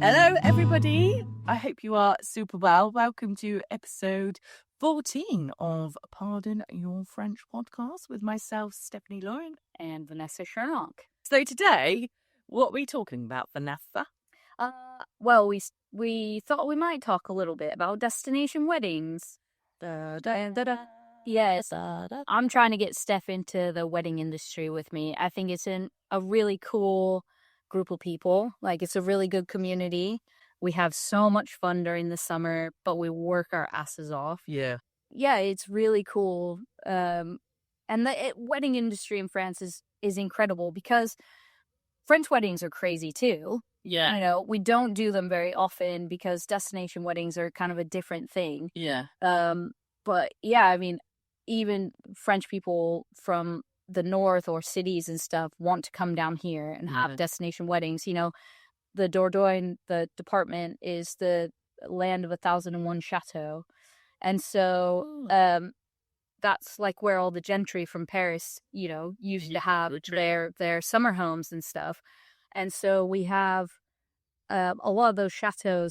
Hello, everybody. I hope you are super well. Welcome to episode 14 of Pardon Your French podcast with myself, Stephanie Lauren. And Vanessa Sherlock. So today, what are we talking about, Vanessa? Well, we thought we might talk a little bit about destination weddings. Yes, I'm trying to get Steph into the wedding industry with me. I think it's a really cool group of people. Like, it's a really good community. We have so much fun during the summer, but we work our asses off. Yeah. Yeah, it's really cool. And the wedding industry in France is incredible because French weddings are crazy too. Yeah. I know we don't do them very often because destination weddings are kind of a different thing. Yeah. But yeah, I mean, even French people from the north or cities and stuff want to come down here and have destination weddings. You know, the Dordogne, the department, is the land of 1,001 chateaux. And so that's like where all the gentry from Paris, you know, used to have their summer homes and stuff. And so we have a lot of those chateaux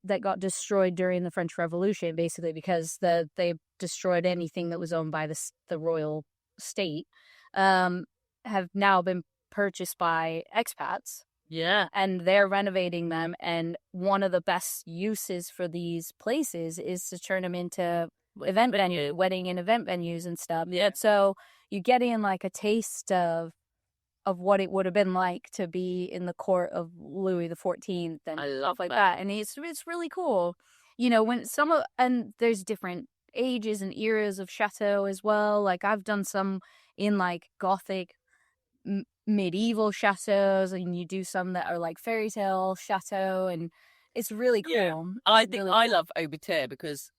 that got destroyed during the French Revolution, basically because they destroyed anything that was owned by the royal state, have now been purchased by expats. Yeah. And they're renovating them. And one of the best uses for these places is to turn them into wedding and event venues and stuff. Yeah. So you get in like a taste of what it would have been like to be in the court of Louis XIV and stuff like that. And it's really cool. You know, and there's different ages and eras of chateau as well. Like, I've done some in like Gothic medieval chateaus, and you do some that are like fairy tale chateau, and it's really cool. Yeah. I think I love Auberterre because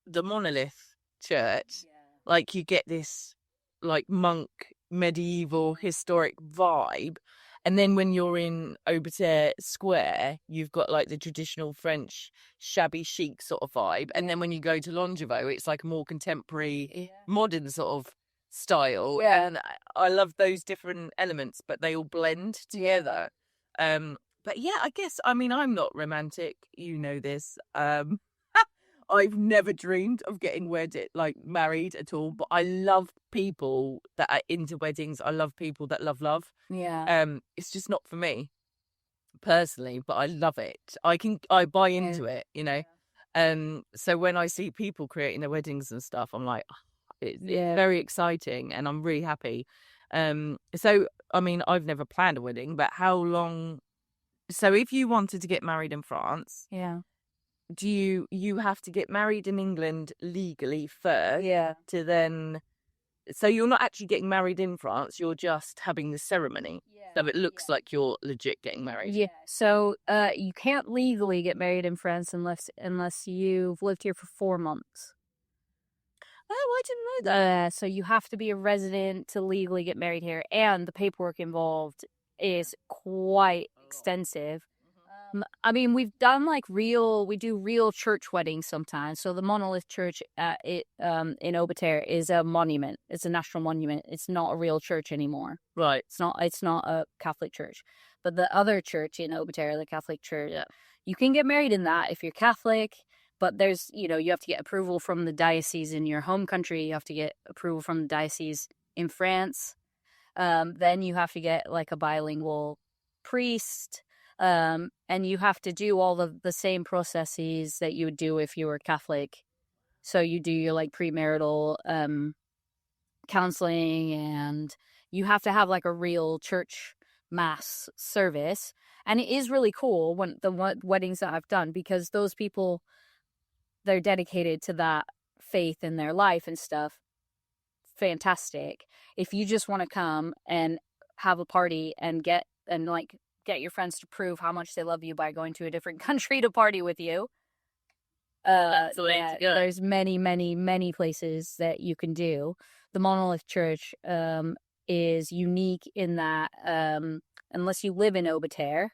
the monolith church, like, you get this like monk medieval historic vibe, and then when you're in Auberterre Square, you've got like the traditional French shabby chic sort of vibe, and then when you go to Longuevaux, it's like a more contemporary modern sort of style. And I love those different elements, but they all blend together. But yeah, I guess, I mean, I'm not romantic, you know this. I've never dreamed of getting married at all, but I love people that are into weddings. I love people that love love. Yeah. It's just not for me personally, but I love it. I buy into it, you know. So when I see people creating their weddings and stuff, I'm like, it's very exciting, and I'm really happy. So I mean, I've never planned a wedding, but how long? So if you wanted to get married in France, do you have to get married in England legally first? To then, so you're not actually getting married in France, you're just having the ceremony. So it looks like you're legit getting married. Yeah. So you can't legally get married in France unless you've lived here for 4 months. Oh, I didn't know that. So you have to be a resident to legally get married here, and the paperwork involved is quite extensive. I mean, we do real church weddings sometimes. So the Monolith Church in Auberterre is a monument. It's a national monument. It's not a real church anymore. Right. It's not a Catholic church. But the other church in Auberterre, the Catholic church, you can get married in that if you're Catholic. But there's, you know, you have to get approval from the diocese in your home country. You have to get approval from the diocese in France. Then you have to get like a bilingual priest. And you have to do all the same processes that you would do if you were Catholic. So you do your like premarital counseling, and you have to have like a real church mass service. And it is really cool when the weddings that I've done, because those people, they're dedicated to that faith in their life and stuff. Fantastic. If you just want to come and have a party and get your friends to prove how much they love you by going to a different country to party with you, that's the way to go. There's many, many, many places that you can do. The Monolith Church is unique in that unless you live in Auberterre,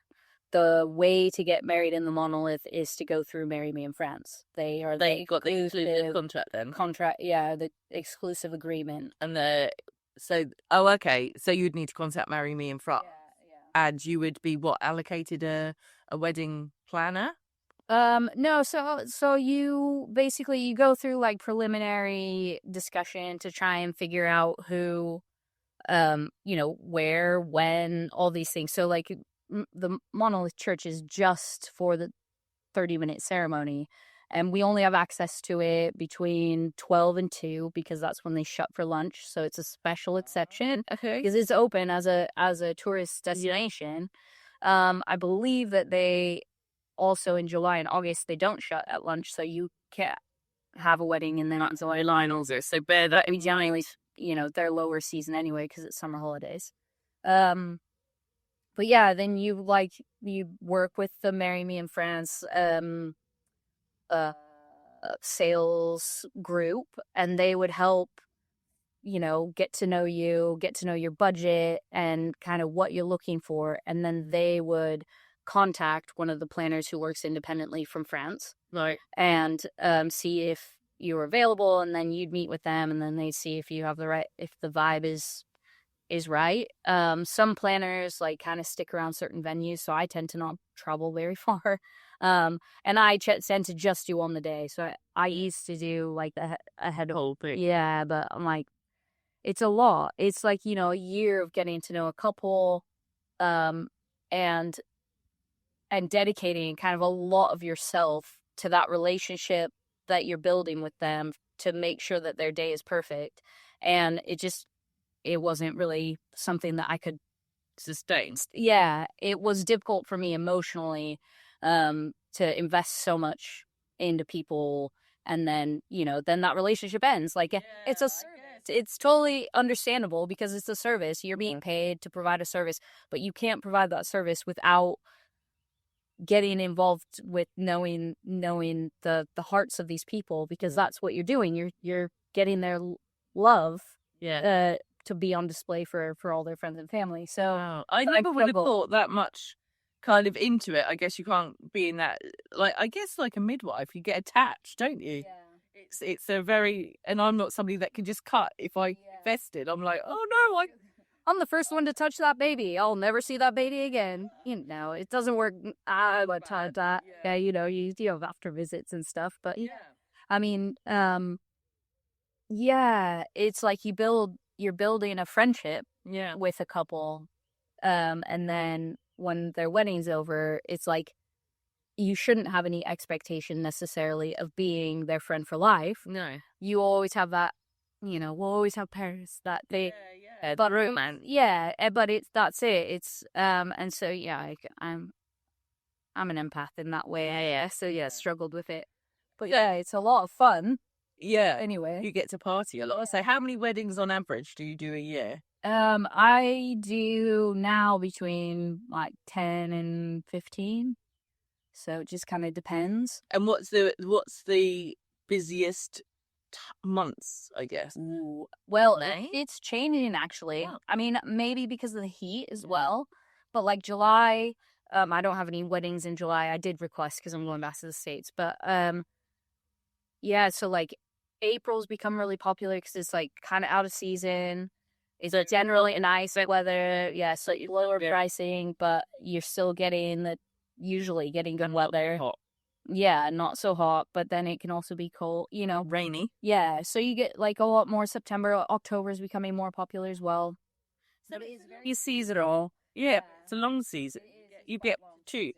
the way to get married in the Monolith is to go through Marry Me in France. They got the exclusive contract then. The exclusive agreement. And okay. So you'd need to contact Marry Me in France. Yeah. And you would be allocated a a wedding planner? No, so you basically you go through like preliminary discussion to try and figure out who, where, when, all these things. So like the Monolith Church is just for the 30-minute ceremony, and we only have access to it between 12 and 2 because that's when they shut for lunch. So it's a special exception Okay. because it's open as a tourist destination. I believe that they also in July and August they don't shut at lunch, so you can't have a wedding and then That's why Lionel's are. So bear that. I mean, generally, they're lower season anyway because it's summer holidays. But yeah, then you work with the Marry Me in France sales group, and they would help get to know you, get to know your budget and kind of what you're looking for, and then they would contact one of the planners who works independently from France, Right. and see if you're available, and then you'd meet with them, and then they'd see if you have if the vibe is right. Some planners like kind of stick around certain venues, so I tend to not travel very far. And I tend to just do on the day. So I used to do like the ahead of Whole thing. yeah, but I'm like, it's a lot. It's like a year of getting to know a couple, and dedicating kind of a lot of yourself to that relationship that you're building with them to make sure that their day is perfect. And it wasn't really something that I could sustain. Yeah, it was difficult for me emotionally to invest so much into people, and then then that relationship ends. Like it's totally understandable because it's a service. You're being paid to provide a service, but you can't provide that service without getting involved with knowing the hearts of these people, because that's what you're doing. You're getting their love to be on display for all their friends and family. So wow. I never would have thought that much kind of into it. I guess you can't be in that, like, I guess like a midwife, you get attached, don't you? Yeah. It's a very, and I'm not somebody that can just cut. If I invested, I'm like, oh no, I'm the first one to touch that baby. I'll never see that baby again. It doesn't work. You have after visits and stuff, but I mean, it's like you're building a friendship with a couple, and then when their wedding's over, it's like you shouldn't have any expectation necessarily of being their friend for life. No, you always have that. We'll always have parents that they, but that's it. It's and so I'm an empath in that way. So struggled with it, but it's a lot of fun. Yeah. Anyway, you get to party a lot. So how many weddings on average do you do a year? I do now between like 10 and 15. So it just kind of depends. And what's the busiest months, I guess? Ooh. Well, it's changing actually. Wow. I mean, maybe because of the heat as well. But like July, I don't have any weddings in July. I did request because I'm going back to the States. But so like April's become really popular because it's like kind of out of season. It's generally nice weather. Yeah, so lower pricing, but you're still usually getting good weather. Hot. Yeah, not so hot, but then it can also be cold, rainy. Yeah, so you get like a lot more September. October is becoming more popular as well. So it's very seasonal. Yeah, it's a long season. You get two.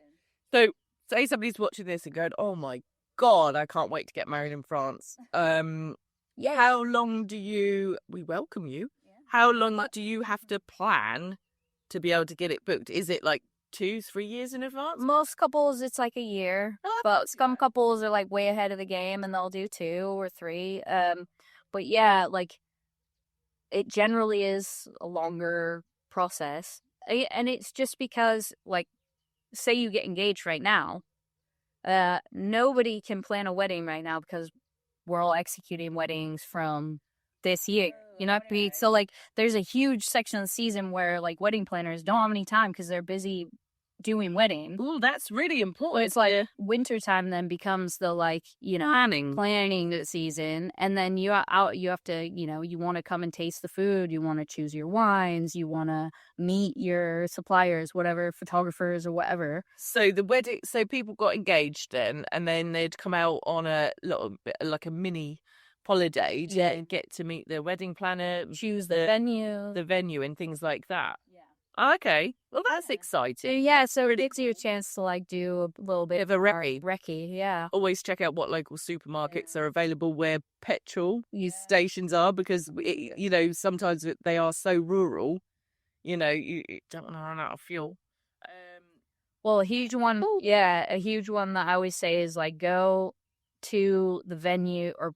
So say somebody's watching this and going, "Oh my God, I can't wait to get married in France." How long we welcome you. How long do you have to plan to be able to get it booked? Is it like 2-3 years in advance? Most couples, it's like a year, but some couples are like way ahead of the game and they'll do 2 or 3. But like it generally is a longer process, and it's just because like, say you get engaged right now, nobody can plan a wedding right now because we're all executing weddings from this year. So like there's a huge section of the season where like wedding planners don't have any time because they're busy doing weddings. Oh, that's really So important. it's like wintertime then becomes the like, planning season. And then you have to, you want to come and taste the food. You want to choose your wines. You want to meet your suppliers, whatever, photographers or whatever. So so people got engaged then, and then they'd come out on a little bit like a mini holiday to get to meet the wedding planner, Choose the venue and things like that. Yeah. Okay, well that's So, exciting. yeah, so it gives you a chance to like do a little bit Of a recce. recce, yeah. Always check out what local supermarkets are available where petrol stations are, because sometimes they are so rural. You don't want to run out of fuel. Well, a huge one that I always say is like go to the venue or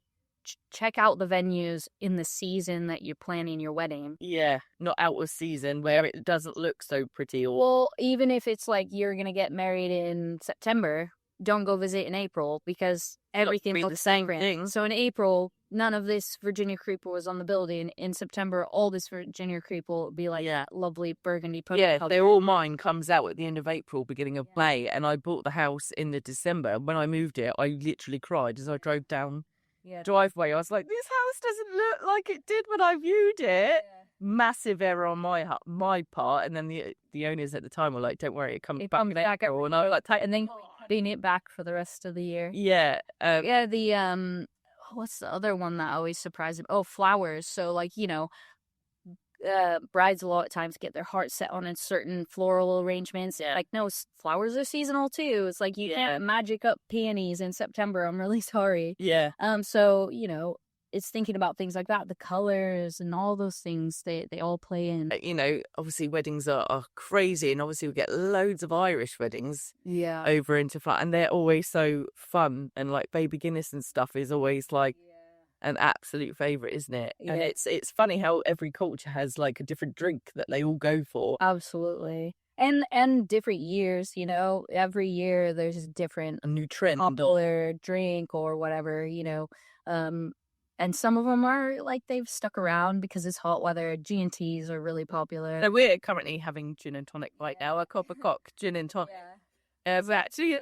check out the venues in the season that you're planning your wedding. Yeah, not out of season where it doesn't look so pretty. Well, even if it's like you're going to get married in September, don't go visit in April because everything looks the same thing. So in April, none of this Virginia creeper was on the building. In September, all this Virginia creeper will be like lovely burgundy color. Yeah, they're all mine. Comes out at the end of April, beginning of May, and I bought the house in the December. When I moved it, I literally cried as I drove down driveway. I was like, this house doesn't look like it did when I viewed it. Massive error on my part. And then the owners at the time were like, don't worry, it comes back in April. And I was like, and then clean it back for the rest of the year. Yeah. The what's the other one that always surprises me? Oh, flowers. So like, brides a lot of times get their heart set on a certain floral arrangements. Like, no, flowers are seasonal too. It's like you can't magic up peonies in September. I'm really sorry. Yeah. So it's thinking about things like that, the colors and all those things. They all play in. Obviously weddings are crazy, and obviously we get loads of Irish weddings. Yeah. Over into fun, and they're always so fun. And like baby Guinness and stuff is always like. An absolute favorite, isn't it? Yeah. And it's funny how every culture has like a different drink that they all go for. Absolutely. And different years, every year there's a different a new trend, popular drink or whatever, and some of them are like they've stuck around because it's hot weather. G&Ts are really popular. So we're currently having gin and tonic right now, a Copper Cock gin and tonic. Actually,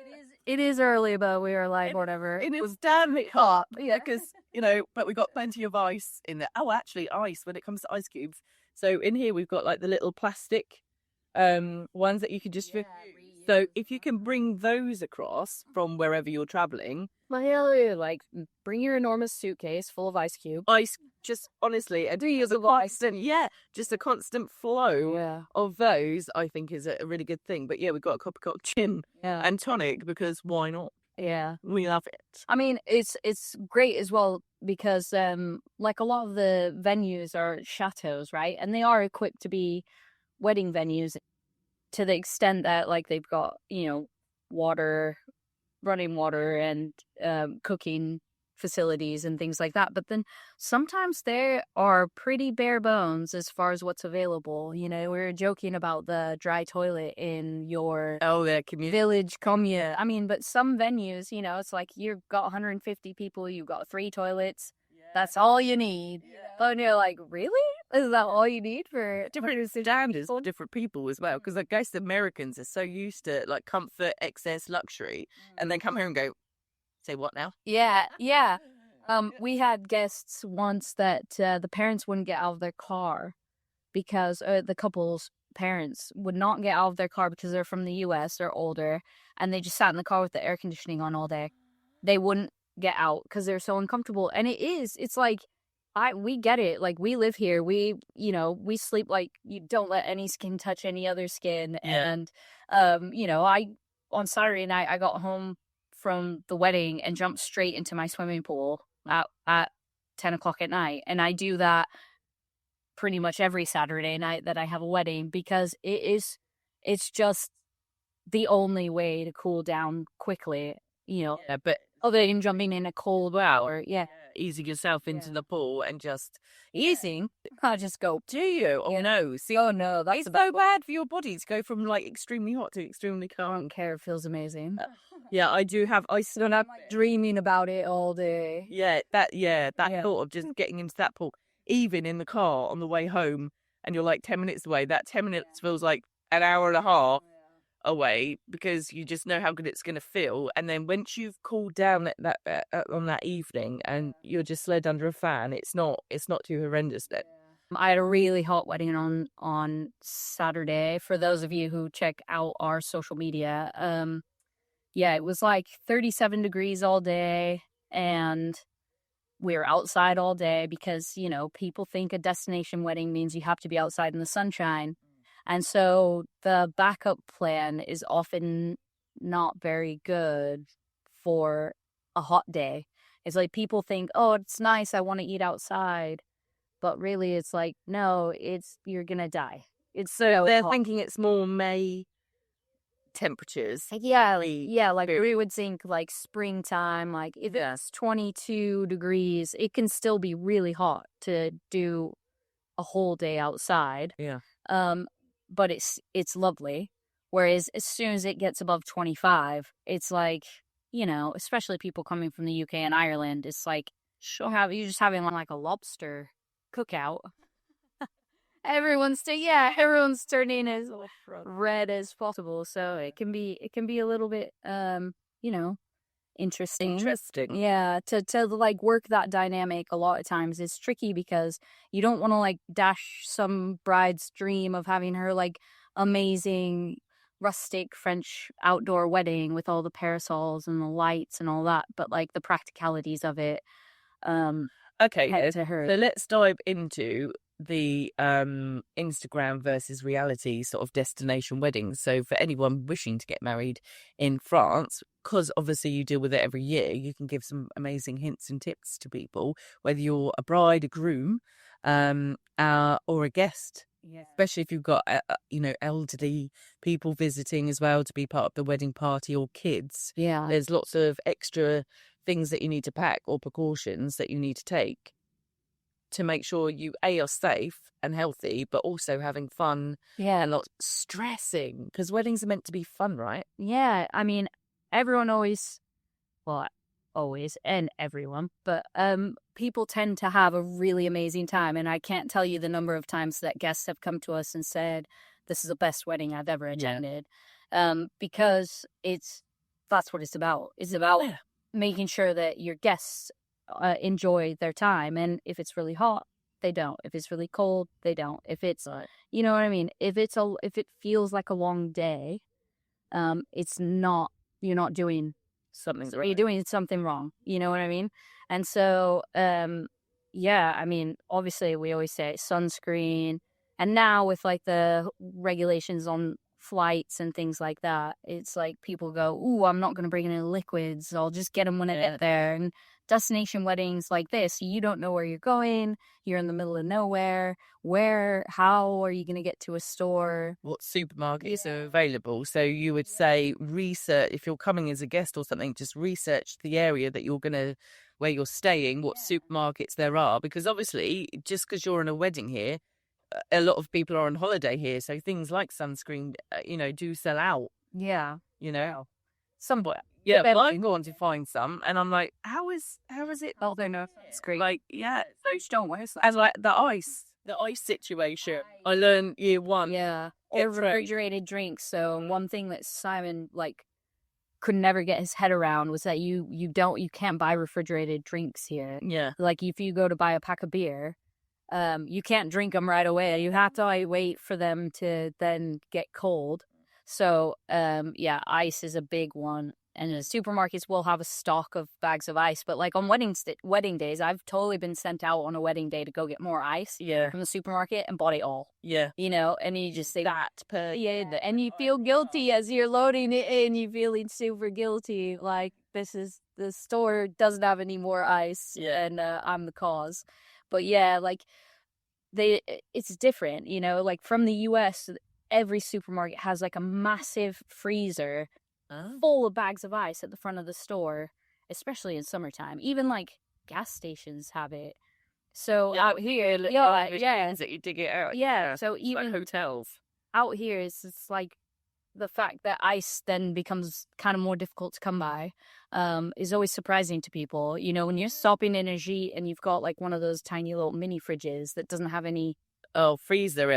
it is early, but we are like, whatever. And it was damn hot. Yeah, because, but we got plenty of ice in there. Oh, actually, ice when it comes to ice cubes. So in here, we've got like the little plastic ones that you can just... So if you can bring those across from wherever you're traveling... Like, bring your enormous suitcase full of ice cubes. Ice, just honestly, just a constant flow of those, I think, is a really good thing. But yeah, we've got a Copper Cock gin and tonic because why not? Yeah, we love it. I mean, it's great as well because like a lot of the venues are chateaus, right? And they are equipped to be wedding venues to the extent that like they've got running water and cooking facilities and things like that. But then sometimes they are pretty bare bones as far as what's available. We were joking about the dry toilet in your village commune. I mean, but some venues, it's like you've got 150 people, you've got 3 toilets. That's all you need. But you're like, really? Is that all you need for different standards for different people as well? Because I guess Americans are so used to like comfort, excess, luxury, and then come here and go, say what now? Yeah. We had guests once that the parents wouldn't get out of their car because the couple's parents would not get out of their car because they're from the US, they're older, and they just sat in the car with the air conditioning on all day. They wouldn't get out because they're so uncomfortable. And it's like we get it. Like, we live here, we sleep like you don't let any skin touch any other skin. And on Saturday night I got home from the wedding and jumped straight into my swimming pool at 10 o'clock at night, and I do that pretty much every Saturday night that I have a wedding because it's just the only way to cool down quickly, but other than jumping in a cold shower. Easing yourself into the pool and just easing. I just go. Do you? Oh no! See, oh no, that's it's so bad for your body to go from like extremely hot to extremely cold. I don't care. It feels amazing. I do have. I still have dreaming about it all day. That thought of just getting into that pool, even in the car on the way home, and you're like 10 minutes away. That 10 minutes feels like an hour and a half. away because you just know how good it's going to feel. And then once you've cooled down at that on that evening and you're just slid under a fan, it's not too horrendous then. I had a really hot wedding on Saturday. For those of you who check out our social media, yeah, it was like 37 degrees all day, and we were outside all day because, you know, people think a destination wedding means you have to be outside in the sunshine. And so the backup plan is often not very good for a hot day. It's like people think, oh, it's nice, I want to eat outside. But really, it's like, no, you're going to die. It's so They're hot. thinking it's more May temperatures. Yeah, like we would think like springtime, like if it's 22 degrees, it can still be really hot to do a whole day outside. Yeah. But it's lovely. Whereas as soon as it gets above 25, it's like, you know, especially people coming from the UK and Ireland, it's like you're just having like a lobster cookout. Everyone's turning as red as possible, so it can be a little bit you know, interesting. Yeah, to like work that dynamic a lot of times is tricky because you don't want to like dash some bride's dream of having her like amazing rustic French outdoor wedding with all the parasols and the lights and all that, but like the practicalities of it Okay, to her. so let's dive into the Instagram versus reality sort of destination weddings. So for anyone wishing to get married in France, because obviously you deal with it every year, you can give some amazing hints and tips to people, whether you're a bride, a groom, or a guest. Yeah. Especially if you've got you know, elderly people visiting as well to be part of the wedding party, or kids. Yeah. There's lots of extra things that you need to pack or precautions that you need to take to make sure you are safe and healthy, but also having fun. Yeah. And not stressing, because weddings are meant to be fun, right? Yeah, I mean, everyone always, and everyone, but people tend to have a really amazing time, and I can't tell you the number of times that guests have come to us and said, "This is the best wedding I've ever attended," because that's what it's about. It's about making sure that your guests enjoy their time, and if it's really hot, they don't. If it's really cold, they don't. If it's, you know what I mean. If it feels like a long day, it's not. You're not doing something right. You're doing something wrong. You know what I mean? And so, yeah. I mean, obviously, we always say sunscreen, and now with like the regulations on flights and things like that, it's like people go, "Ooh, I'm not going to bring any liquids. I'll just get them when I get there." And destination weddings like this, you don't know where you're going. You're in the middle of nowhere. How are you going to get to a store? What supermarkets are available? So you would say research, if you're coming as a guest or something, just research the area that where you're staying, what supermarkets there are, because obviously just because you're in a wedding here, a lot of people are on holiday here, so things like sunscreen, you know, do sell out. Yeah, you know, somewhere. Yeah, but I'm going to find some, and I'm like, how is it? Oh, they know sunscreen. Like, yeah, those don't wear sunscreen. And like the ice situation. I learned year one. Yeah, or refrigerated drinks. So one thing that Simon like could never get his head around was that you can't buy refrigerated drinks here. Yeah, like if you go to buy a pack of beer, you can't drink them right away. You have to wait for them to then get cold. So, yeah, ice is a big one. And the supermarkets will have a stock of bags of ice. But like on wedding days, I've totally been sent out on a wedding day to go get more ice from the supermarket and bought it all. Yeah. You know, and you just say that. And you feel guilty as you're loading it in. You're feeling super guilty. Like the store doesn't have any more ice and I'm the cause. But yeah, like it's different, you know, like from the US, every supermarket has like a massive freezer full of bags of ice at the front of the store, especially in summertime. Even like gas stations have it. So out here, that you dig it out. Yeah, so even like hotels out here, it's like the fact that ice then becomes kind of more difficult to come by is always surprising to people. You know, when you're stopping in a Gîte and you've got like one of those tiny little mini fridges that doesn't have any freezer,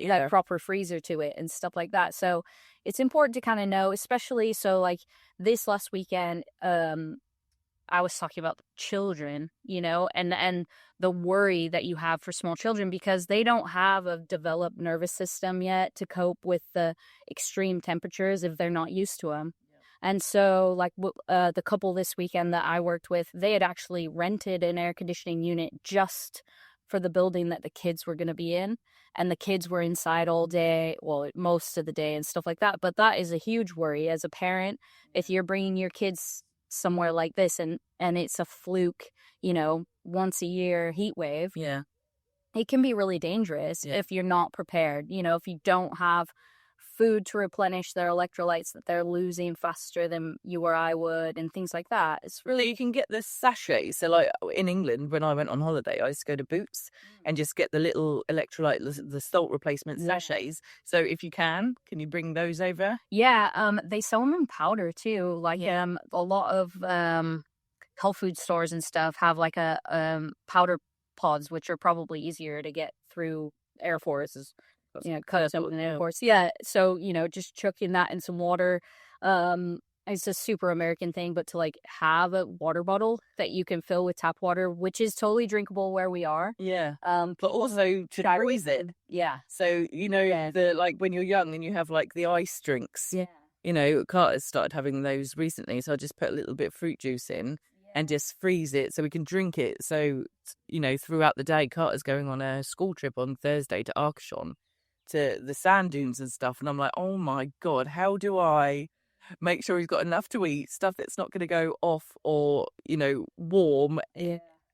like proper freezer to it and stuff like that. So it's important to kind of know, especially so like this last weekend, I was talking about children, and the worry that you have for small children because they don't have a developed nervous system yet to cope with the extreme temperatures if they're not used to them. And so, like, the couple this weekend that I worked with, they had actually rented an air conditioning unit just for the building that the kids were going to be in. And the kids were inside all day, well, most of the day and stuff like that. But that is a huge worry as a parent. If you're bringing your kids somewhere like this and it's a fluke, once a year heat wave, it can be really dangerous if you're not prepared. If you don't have food to replenish their electrolytes that they're losing faster than you or I would and things like that. It's really, you can get the sachets. So like in England, when I went on holiday, I used to go to Boots and just get the little electrolyte, the salt replacement sachets. So if you can you bring those over? Yeah, they sell them in powder too. Like a lot of health food stores and stuff have like a powder pods, which are probably easier to get through Air Forces. Cut up in Air Force. Yeah, so just chucking that in some water. It's a super American thing, but to like have a water bottle that you can fill with tap water, which is totally drinkable where we are. Yeah. But also to freeze it. Yeah. So the like when you're young and you have like the ice drinks. Yeah. Carter's started having those recently, so I just put a little bit of fruit juice in and just freeze it so we can drink it. So throughout the day, Carter's going on a school trip on Thursday to Arcachon, to the sand dunes and stuff, and I'm like, oh my god, how do I make sure he's got enough to eat, stuff that's not going to go off or warm,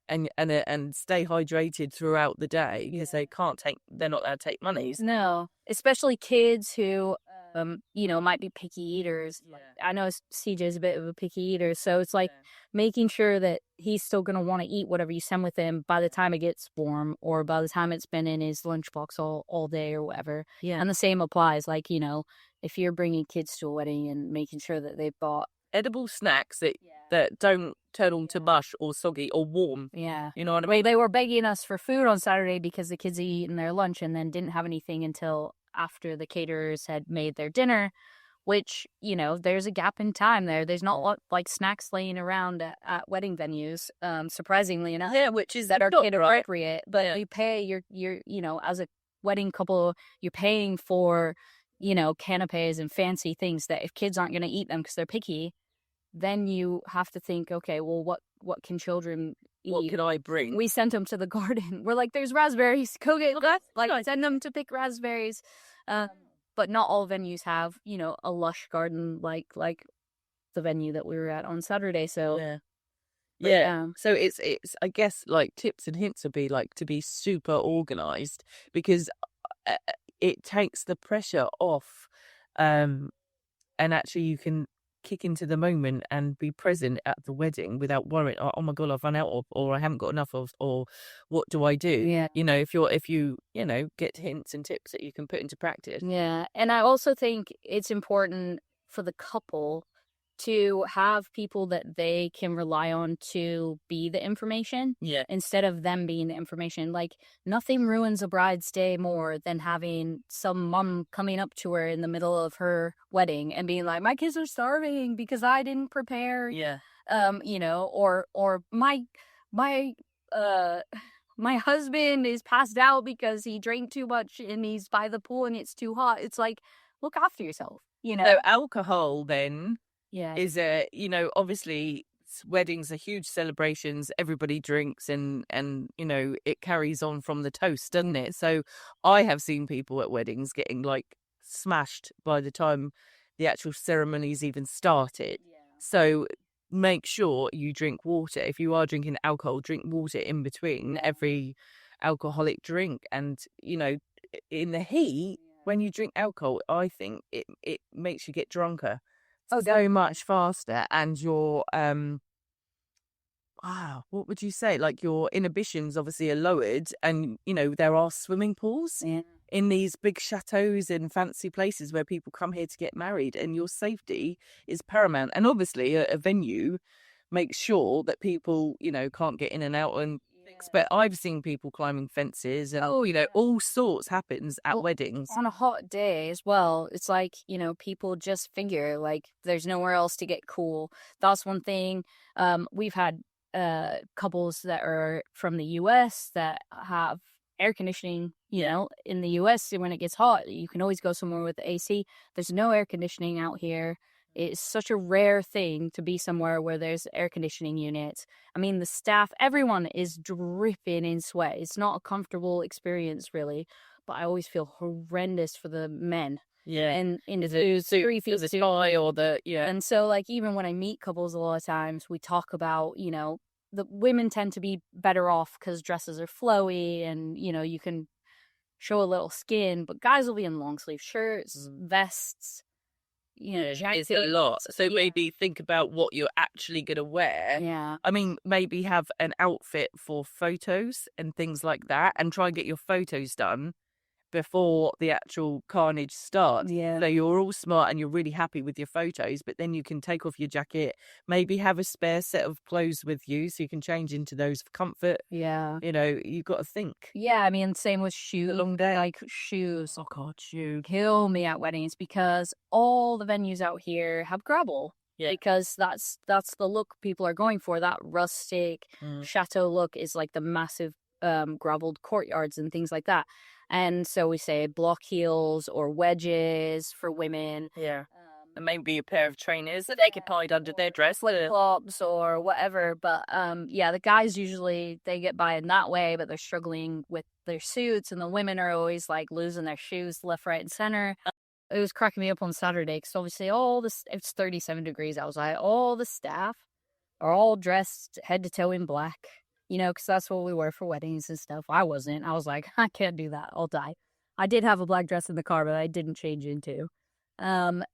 and stay hydrated throughout the day because they're not allowed to take monies. No, especially kids who might be picky eaters. I know CJ's a bit of a picky eater, so it's like making sure that he's still going to want to eat whatever you send with him by the time it gets warm or by the time it's been in his lunchbox all day or whatever. Yeah. And the same applies, like, if you're bringing kids to a wedding and making sure that they've bought edible snacks that don't turn into mush or soggy or warm. Yeah. You know what I mean? They were begging us for food on Saturday because the kids had eaten their lunch and then didn't have anything until after the caterers had made their dinner, which, there's a gap in time there. There's not a lot like snacks laying around at wedding venues, surprisingly enough. Yeah, which is that are kid appropriate. But you pay you're as a wedding couple, you're paying for, canapes and fancy things that if kids aren't going to eat them because they're picky, then you have to think, okay, well, what can children eat? What can I bring? We sent them to the garden. We're like, there's raspberries. Go get send them to pick raspberries. But not all venues have, a lush garden like the venue that we were at on Saturday. So yeah. So it's I guess like tips and hints would be like to be super organized because it takes the pressure off, and actually you can kick into the moment and be present at the wedding without worrying, oh my god, I've run out of, or I haven't got enough of, or what do I do? Yeah. If you get hints and tips that you can put into practice. Yeah. And I also think it's important for the couple to have people that they can rely on to be the information instead of them being the information. Like, nothing ruins a bride's day more than having some mom coming up to her in the middle of her wedding and being like, my kids are starving because I didn't prepare. Or my husband is passed out because he drank too much and he's by the pool and it's too hot. It's like, look after yourself, So alcohol then is obviously weddings are huge celebrations, everybody drinks and it carries on from the toast, doesn't it? So I have seen people at weddings getting like smashed by the time the actual ceremony's even started. So make sure you drink water. If you are drinking alcohol, drink water in between every alcoholic drink. And in the heat, when you drink alcohol, I think it makes you get drunker so much faster, and your what would you say? Like, your inhibitions obviously are lowered, and there are swimming pools in these big chateaus and fancy places where people come here to get married, and your safety is paramount. And obviously a venue makes sure that people can't get in and out and sex, but I've seen people climbing fences and, all sorts happens at Well, weddings. on a hot day as well, it's like, people just figure like there's nowhere else to get cool. That's one thing. We've had couples that are from the US that have air conditioning, in the US when it gets hot. You can always go somewhere with the AC. There's no air conditioning out here. It's such a rare thing to be somewhere where there's air conditioning units. I mean, the staff, everyone is dripping in sweat. It's not a comfortable experience, really. But I always feel horrendous for the men. Yeah. And in Is the it 3 feet the suit. tie or the, And so, like, even when I meet couples, a lot of times we talk about, the women tend to be better off because dresses are flowy and, you can show a little skin. But guys will be in long sleeve shirts, vests. It's a lot. So maybe think about what you're actually going to wear. Yeah. I mean, maybe have an outfit for photos and things like that and try and get your photos done before the actual carnage starts. Yeah. So you're all smart and you're really happy with your photos, but then you can take off your jacket, maybe have a spare set of clothes with you so you can change into those for comfort. Yeah. You've got to think. Yeah, I mean, same with shoes. A long day. Like shoes. Oh God, shoes. Kill me at weddings because all the venues out here have gravel. Yeah. Because that's the look people are going for. That rustic chateau look is like the massive gravelled courtyards and things like that. And so we say block heels or wedges for women. Yeah. And maybe a pair of trainers that they could hide under their dress. Flip-flops or whatever. But the guys usually, they get by in that way, but they're struggling with their suits. And the women are always like losing their shoes left, right, and center. It was cracking me up on Saturday because obviously it's 37 degrees outside. All the staff are all dressed head to toe in black. Because that's what we wear for weddings and stuff. I wasn't. I was like, I can't do that. I'll die. I did have a black dress in the car, but I didn't change into. And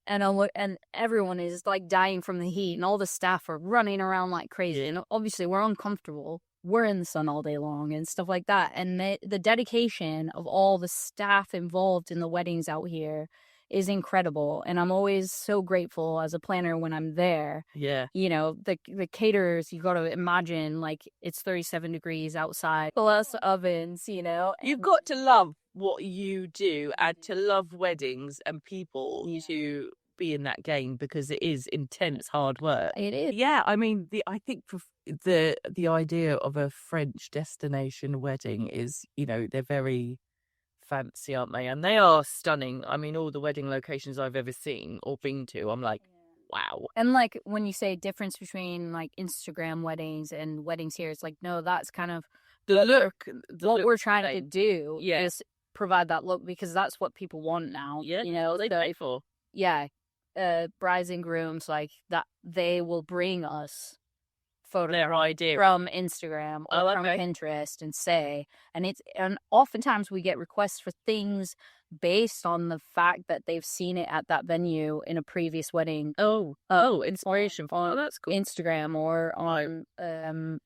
everyone is like dying from the heat, and all the staff are running around like crazy. And obviously, we're uncomfortable. We're in the sun all day long and stuff like that. And the dedication of all the staff involved in the weddings out here is incredible, and I'm always so grateful as a planner when I'm there. Yeah. The caterers, you got to imagine like it's 37 degrees outside, plus ovens, You've got to love what you do and to love weddings and people to be in that game because it is intense, hard work. It is. Yeah, I mean, I think for the idea of a French destination wedding is, they're very fancy, aren't they? And they are stunning. I mean, all the wedding locations I've ever seen or been to, I'm like, wow. And like when you say difference between like Instagram weddings and weddings here, it's like, no, that's kind of the look. What we're trying to do Yeah. is provide that look because that's what people want now. Yeah, they so, pay for. Yeah, brides and grooms like that, they will bring us photos Their idea from Instagram or from Pinterest and oftentimes we get requests for things based on the fact that they've seen it at that venue in a previous wedding. Inspiration. Oh, that's cool. Instagram or on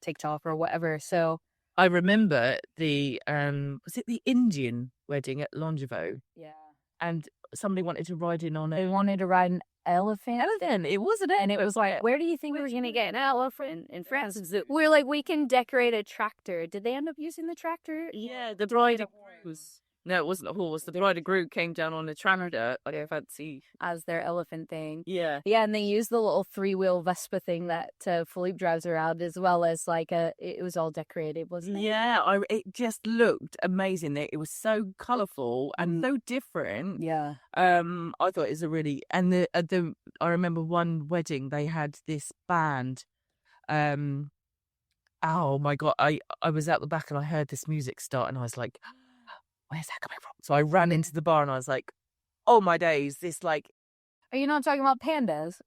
TikTok or whatever. So I remember was it the Indian wedding at Longevo? Yeah. And somebody wanted to ride in on it. They wanted to ride an elephant. It wasn't it? And it was like, where do you think we were going to get an elephant in France? We're like, we can decorate a tractor. Did they end up using the tractor? Yeah, the bride was. No, it wasn't a horse. The bride and groom came down on a tractor, like a fancy, as their elephant thing. Yeah. Yeah, and they used the little 3-wheel Vespa thing that Philippe drives around, as well as like it was all decorated, wasn't it? Yeah, it just looked amazing. It was so colourful and so different. Yeah. I thought it was a really, and I remember one wedding they had this band. Oh my God, I was out the back and I heard this music start and I was like, where's that coming from? So I ran into the bar and I was like, oh my days, this like... Are you not talking about Pandas?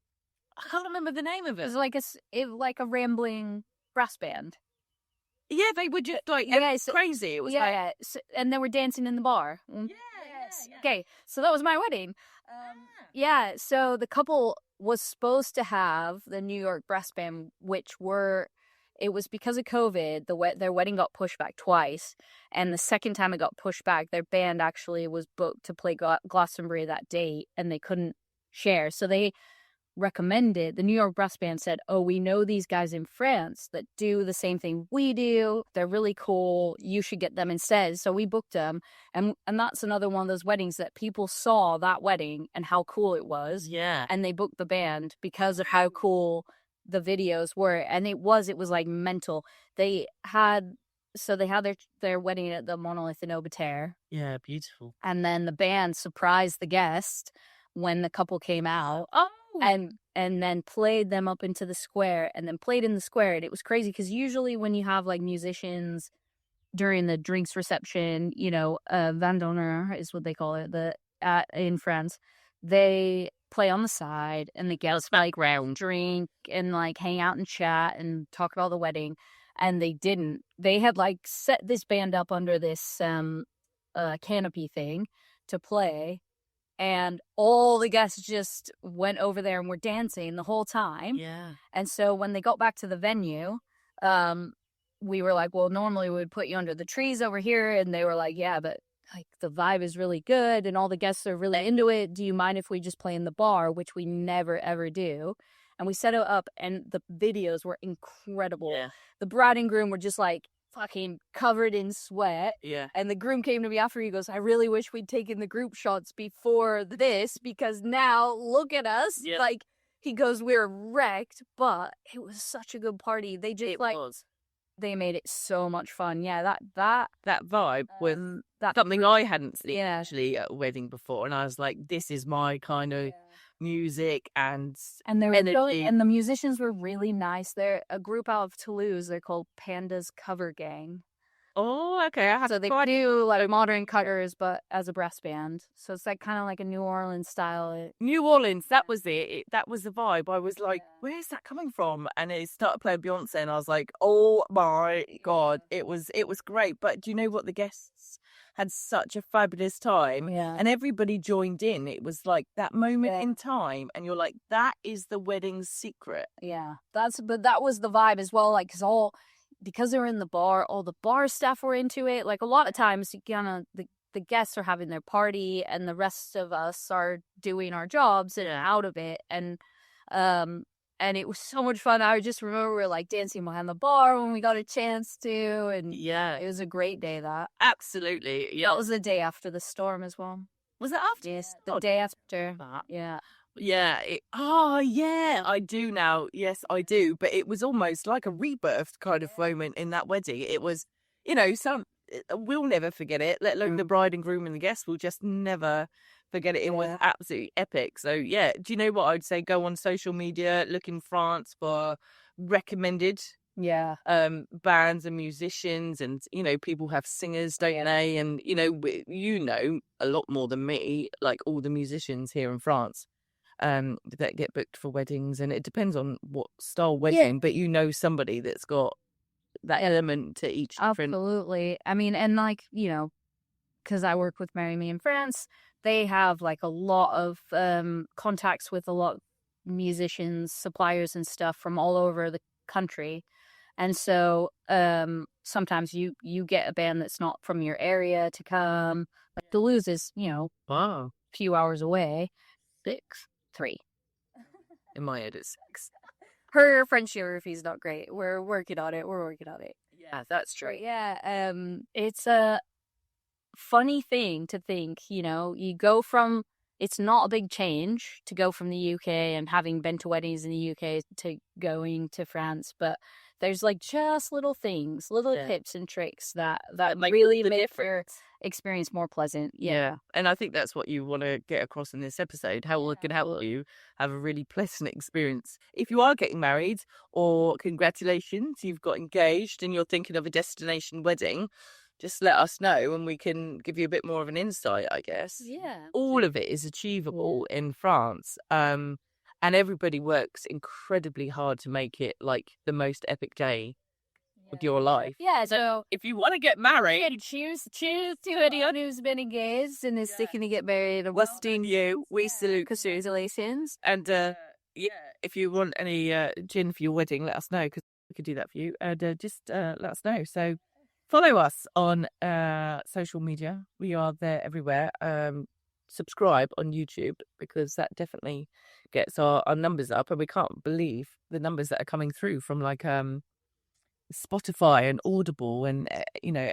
I can't remember the name of it. It was like a rambling brass band. Yeah, they were just like crazy. It was So, and they were dancing in the bar. Yes. Okay, so that was my wedding. Yeah, so the couple was supposed to have the New York brass band, it was because of COVID, their wedding got pushed back twice. And the second time it got pushed back, their band actually was booked to play Glastonbury that date, and they couldn't share. So they recommended, the New York Brass Band said, oh, we know these guys in France that do the same thing we do. They're really cool. You should get them instead. So we booked them. And that's another one of those weddings that people saw that wedding and how cool it was. Yeah. And they booked the band because of how cool the videos were. And it was like mental. They had their wedding at the Monolith in Aubert. Yeah, beautiful. And then the band surprised the guest when the couple came out. Oh. And then played them up into the square, and then played in the square. And it was crazy because usually when you have like musicians during the drinks reception, you know, vendonneur is what they call it, in France, they play on the side and the guests like drink and like hang out and chat and talk about the wedding. And they didn't. They had like set this band up under this canopy thing to play. And all the guests just went over there and were dancing the whole time. Yeah. And so when they got back to the venue, we were like, well, normally we would put you under the trees over here. And they were like, yeah, but like the vibe is really good and all the guests are really into it. Do you mind if we just play in the bar, which we never, ever do? And we set it up and the videos were incredible. Yeah. The bride and groom were just like fucking covered in sweat. Yeah. And the groom came to me after. He goes, I really wish we'd taken the group shots before this because now look at us. Yeah. Like, he goes, we're wrecked, but it was such a good party. They just they made it so much fun. Yeah, that vibe was that something I hadn't seen Yeah. actually at a wedding before. And I was like, this is my kind of music and they were energy. and the musicians were really nice. They're a group out of Toulouse. They're called Panda's Cover Gang. Oh, okay. So they do like modern covers, but as a brass band. So it's like kind of like a New Orleans style. New Orleans, that was it. That was the vibe. I was like, where's that coming from? And it started playing Beyonce and I was like, oh my God, it was great. But do you know what? The guests had such a fabulous time. Yeah. And everybody joined in. It was like that moment in time. And you're like, that is the wedding's secret. Yeah. But that was the vibe as well. Like, because they were in the bar, all the bar staff were into it. Like a lot of times, the guests are having their party, and the rest of us are doing our jobs and out of it. And it was so much fun. I just remember we were like dancing behind the bar when we got a chance to, and it was a great day. That absolutely, that was the day after the storm as well. Was it after? Yes, the day after. Yeah. Yeah. I do now. Yes, I do. But it was almost like a rebirth kind of moment in that wedding. It was, we'll never forget it, let alone the bride and groom and the guests will just never forget it. It was absolutely epic. So, yeah, do you know what I'd say? Go on social media, look in France for recommended bands and musicians, and people have singers, don't they? And a lot more than me, like all the musicians here in France that get booked for weddings, and it depends on what style wedding, but somebody that's got that element to each different. Absolutely. I mean, and because I work with Marry Me in France, they have like a lot of contacts with a lot of musicians, suppliers and stuff from all over the country. And so sometimes you get a band that's not from your area to come. Like Toulouse is, a few hours away. 3. In my head, it's 6. Her French geography is not great. We're working on it. Yeah, that's true. But yeah, it's a funny thing to think, you go from, it's not a big change to go from the UK and having been to weddings in the UK to going to France, but there's like just little things, tips and tricks that like really make your experience more pleasant. Yeah. And I think that's what you want to get across in this episode, how it can help you have a really pleasant experience. If you are getting married, or congratulations, you've got engaged and you're thinking of a destination wedding, just let us know and we can give you a bit more of an insight, I guess. Yeah. All of it is achievable in France. And everybody works incredibly hard to make it like the most epic day of your life. Yeah, so if you want to get married, cheers to anyone who's been engaged and is seeking to get married. Westing you, we salute. Congratulations. And if you want any gin for your wedding, let us know, because we could do that for you. And just let us know. So follow us on social media. We are there everywhere. Subscribe on YouTube, because that definitely gets our numbers up, and we can't believe the numbers that are coming through from like Spotify and Audible and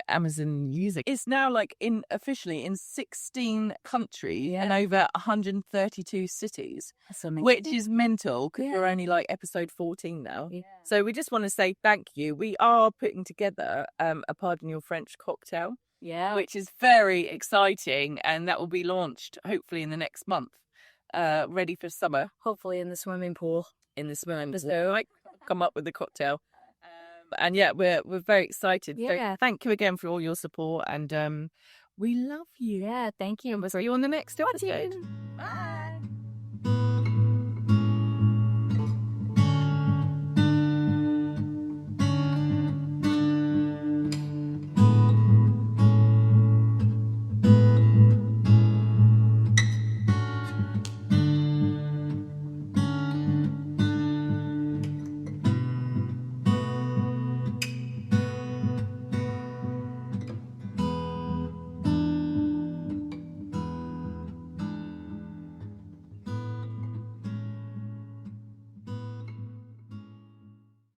Amazon Music. It's now like officially in 16 countries and over 132 cities. That's amazing. Which is mental because we're only like episode 14 now. Yeah. So we just want to say thank you. We are putting together a Pardon Your French cocktail, which is very exciting, and that will be launched hopefully in the next month, ready for summer. Hopefully in the swimming pool. So I come up with the cocktail. And yeah, we're very excited. Yeah. So thank you again for all your support, and we love you. Yeah, thank you. We'll see you on the next episode.